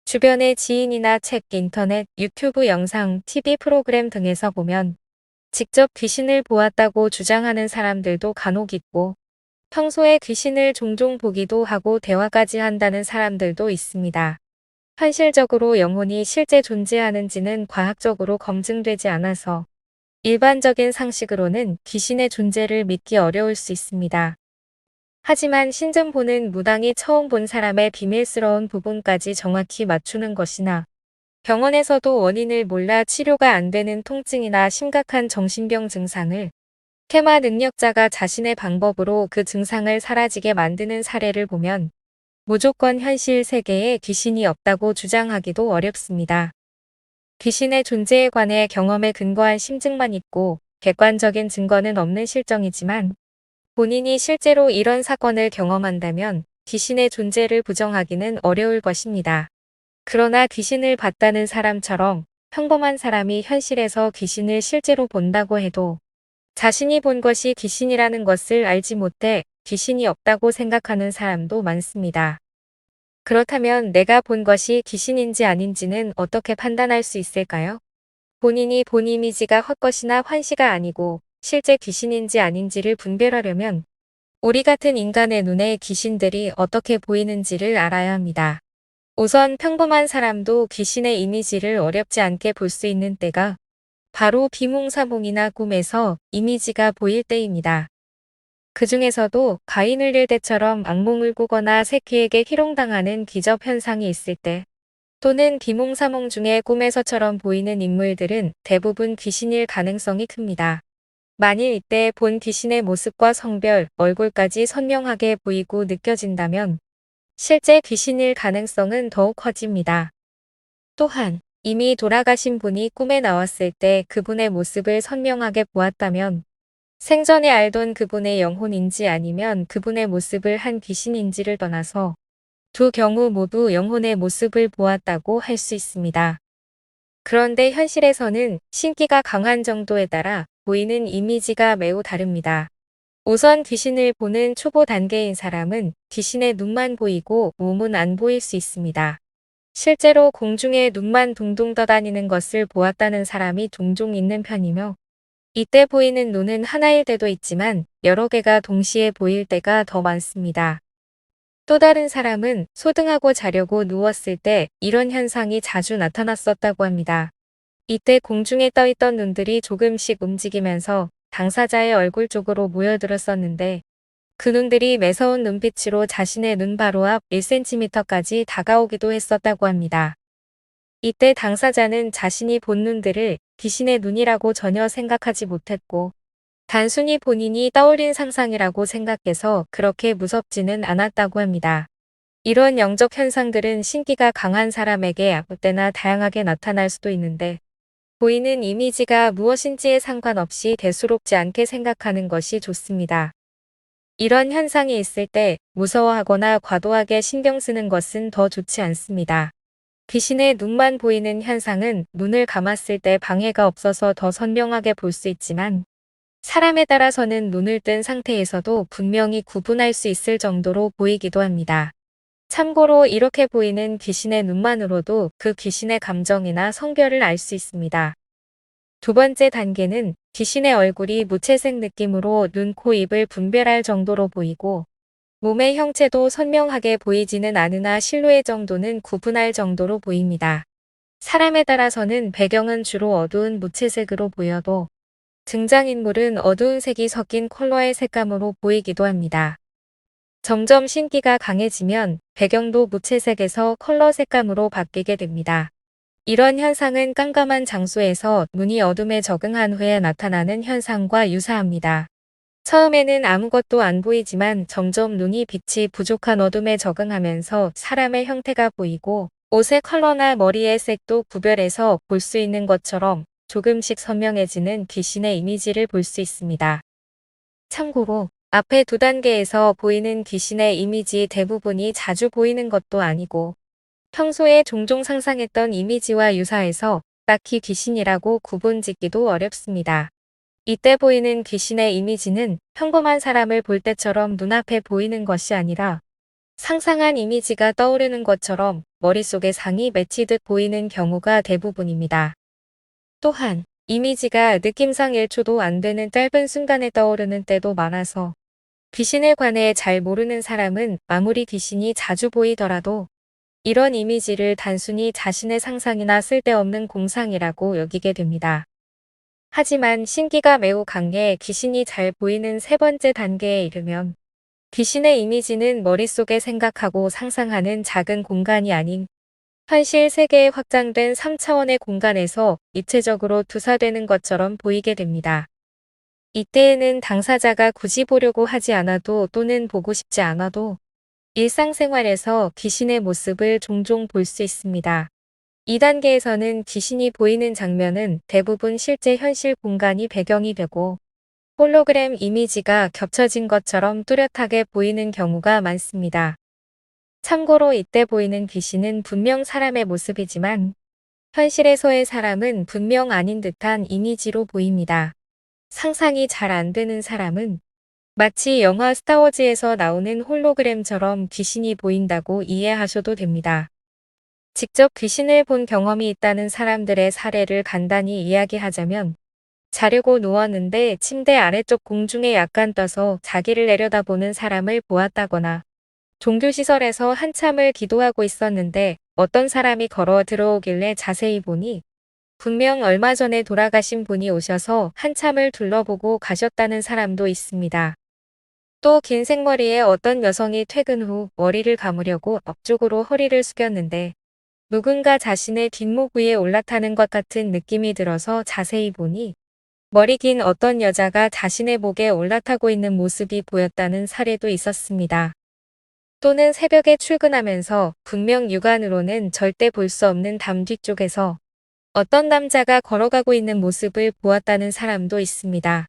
주변의 지인이나 책, 인터넷, 유튜브 영상, TV 프로그램 등에서 보면 직접 귀신을 보았다고 주장하는 사람들도 간혹 있고, 평소에 귀신을 종종 보기도 하고 대화까지 한다는 사람들도 있습니다. 현실적으로 영혼이 실제 존재하는지는 과학적으로 검증되지 않아서 일반적인 상식으로는 귀신의 존재를 믿기 어려울 수 있습니다. 하지만 신점보는 무당이 처음 본 사람의 비밀스러운 부분까지 정확히 맞추는 것이나, 병원에서도 원인을 몰라 치료가 안 되는 통증이나 심각한 정신병 증상을 케마 능력자가 자신의 방법으로 그 증상을 사라지게 만드는 사례를 보면 무조건 현실 세계에 귀신이 없다고 주장하기도 어렵습니다. 귀신의 존재에 관해 경험에 근거한 심증만 있고 객관적인 증거는 없는 실정이지만, 본인이 실제로 이런 사건을 경험한다면 귀신의 존재를 부정하기는 어려울 것입니다. 그러나 귀신을 봤다는 사람처럼 평범한 사람이 현실에서 귀신을 실제로 본다고 해도 자신이 본 것이 귀신이라는 것을 알지 못해 귀신이 없다고 생각하는 사람도 많습니다. 그렇다면 내가 본 것이 귀신인지 아닌지는 어떻게 판단할 수 있을까요? 본인이 본 이미지가 헛것이나 환시가 아니고 실제 귀신인지 아닌지를 분별하려면 우리 같은 인간의 눈에 귀신들이 어떻게 보이는지를 알아야 합니다. 우선 평범한 사람도 귀신의 이미지를 어렵지 않게 볼 수 있는 때가 바로 비몽사몽이나 꿈에서 이미지가 보일 때입니다. 그 중에서도 가인 울릴 때처럼 악몽을 꾸거나 새끼에게 희롱당하는 기적 현상이 있을 때, 또는 비몽사몽 중에 꿈에서처럼 보이는 인물들은 대부분 귀신일 가능성이 큽니다. 만일 이때 본 귀신의 모습과 성별, 얼굴까지 선명하게 보이고 느껴진다면 실제 귀신일 가능성은 더욱 커집니다. 또한 이미 돌아가신 분이 꿈에 나왔을 때 그분의 모습을 선명하게 보았다면 생전에 알던 그분의 영혼인지 아니면 그분의 모습을 한 귀신인지를 떠나서 두 경우 모두 영혼의 모습을 보았다고 할 수 있습니다. 그런데 현실에서는 신기가 강한 정도에 따라 보이는 이미지가 매우 다릅니다. 우선 귀신을 보는 초보 단계인 사람은 귀신의 눈만 보이고 몸은 안 보일 수 있습니다. 실제로 공중에 눈만 둥둥 떠다니는 것을 보았다는 사람이 종종 있는 편이며, 이때 보이는 눈은 하나일 때도 있지만 여러 개가 동시에 보일 때가 더 많습니다. 또 다른 사람은 소등하고 자려고 누웠을 때 이런 현상이 자주 나타났었다고 합니다. 이때 공중에 떠있던 눈들이 조금씩 움직이면서 당사자의 얼굴 쪽으로 모여들었었는데, 그 눈들이 매서운 눈빛으로 자신의 눈 바로 앞 1cm까지 다가오기도 했었다고 합니다. 이때 당사자는 자신이 본 눈들을 귀신의 눈이라고 전혀 생각하지 못했고, 단순히 본인이 떠올린 상상이라고 생각해서 그렇게 무섭지는 않았다고 합니다. 이런 영적 현상들은 신기가 강한 사람에게 아무 때나 다양하게 나타날 수도 있는데, 보이는 이미지가 무엇인지에 상관없이 대수롭지 않게 생각하는 것이 좋습니다. 이런 현상이 있을 때 무서워하거나 과도하게 신경 쓰는 것은 더 좋지 않습니다. 귀신의 눈만 보이는 현상은 눈을 감았을 때 방해가 없어서 더 선명하게 볼 수 있지만, 사람에 따라서는 눈을 뜬 상태에서도 분명히 구분할 수 있을 정도로 보이기도 합니다. 참고로 이렇게 보이는 귀신의 눈만으로도 그 귀신의 감정이나 성별을 알 수 있습니다. 두 번째 단계는 귀신의 얼굴이 무채색 느낌으로 눈, 코, 입을 분별할 정도로 보이고, 몸의 형체도 선명하게 보이지는 않으나 실루엣 정도는 구분할 정도로 보입니다. 사람에 따라서는 배경은 주로 어두운 무채색으로 보여도 등장인물은 어두운 색이 섞인 컬러의 색감으로 보이기도 합니다. 점점 신기가 강해지면 배경도 무채색에서 컬러 색감으로 바뀌게 됩니다. 이런 현상은 깜깜한 장소에서 눈이 어둠에 적응한 후에 나타나는 현상과 유사합니다. 처음에는 아무것도 안 보이지만 점점 눈이 빛이 부족한 어둠에 적응하면서 사람의 형태가 보이고, 옷의 컬러나 머리의 색도 구별해서 볼 수 있는 것처럼 조금씩 선명해지는 귀신의 이미지를 볼 수 있습니다. 참고로 앞에 두 단계에서 보이는 귀신의 이미지 대부분이 자주 보이는 것도 아니고, 평소에 종종 상상했던 이미지와 유사해서 딱히 귀신이라고 구분짓기도 어렵습니다. 이때 보이는 귀신의 이미지는 평범한 사람을 볼 때처럼 눈앞에 보이는 것이 아니라 상상한 이미지가 떠오르는 것처럼 머릿속에 상이 맺히듯 보이는 경우가 대부분입니다. 또한 이미지가 느낌상 1초도 안 되는 짧은 순간에 떠오르는 때도 많아서 귀신에 관해 잘 모르는 사람은 아무리 귀신이 자주 보이더라도 이런 이미지를 단순히 자신의 상상이나 쓸데없는 공상이라고 여기게 됩니다. 하지만 신기가 매우 강해 귀신이 잘 보이는 세 번째 단계에 이르면 귀신의 이미지는 머릿속에 생각하고 상상하는 작은 공간이 아닌 현실 세계에 확장된 3차원의 공간에서 입체적으로 투사되는 것처럼 보이게 됩니다. 이때에는 당사자가 굳이 보려고 하지 않아도 또는 보고 싶지 않아도 일상생활에서 귀신의 모습을 종종 볼 수 있습니다. 2단계에서는 귀신이 보이는 장면은 대부분 실제 현실 공간이 배경이 되고 홀로그램 이미지가 겹쳐진 것처럼 뚜렷하게 보이는 경우가 많습니다. 참고로 이때 보이는 귀신은 분명 사람의 모습이지만 현실에서의 사람은 분명 아닌 듯한 이미지로 보입니다. 상상이 잘 안 되는 사람은 마치 영화 스타워즈에서 나오는 홀로그램처럼 귀신이 보인다고 이해하셔도 됩니다. 직접 귀신을 본 경험이 있다는 사람들의 사례를 간단히 이야기하자면 자려고 누웠는데 침대 아래쪽 공중에 약간 떠서 자기를 내려다보는 사람을 보았다거나 종교시설에서 한참을 기도하고 있었는데 어떤 사람이 걸어 들어오길래 자세히 보니 분명 얼마 전에 돌아가신 분이 오셔서 한참을 둘러보고 가셨다는 사람도 있습니다. 또 긴 생머리에 어떤 여성이 퇴근 후 머리를 감으려고 앞쪽으로 허리를 숙였는데 누군가 자신의 뒷목 위에 올라타는 것 같은 느낌이 들어서 자세히 보니 머리 긴 어떤 여자가 자신의 목에 올라타고 있는 모습이 보였다는 사례도 있었습니다. 또는 새벽에 출근하면서 분명 육안으로는 절대 볼 수 없는 담 뒤쪽에서 어떤 남자가 걸어가고 있는 모습을 보았다는 사람도 있습니다.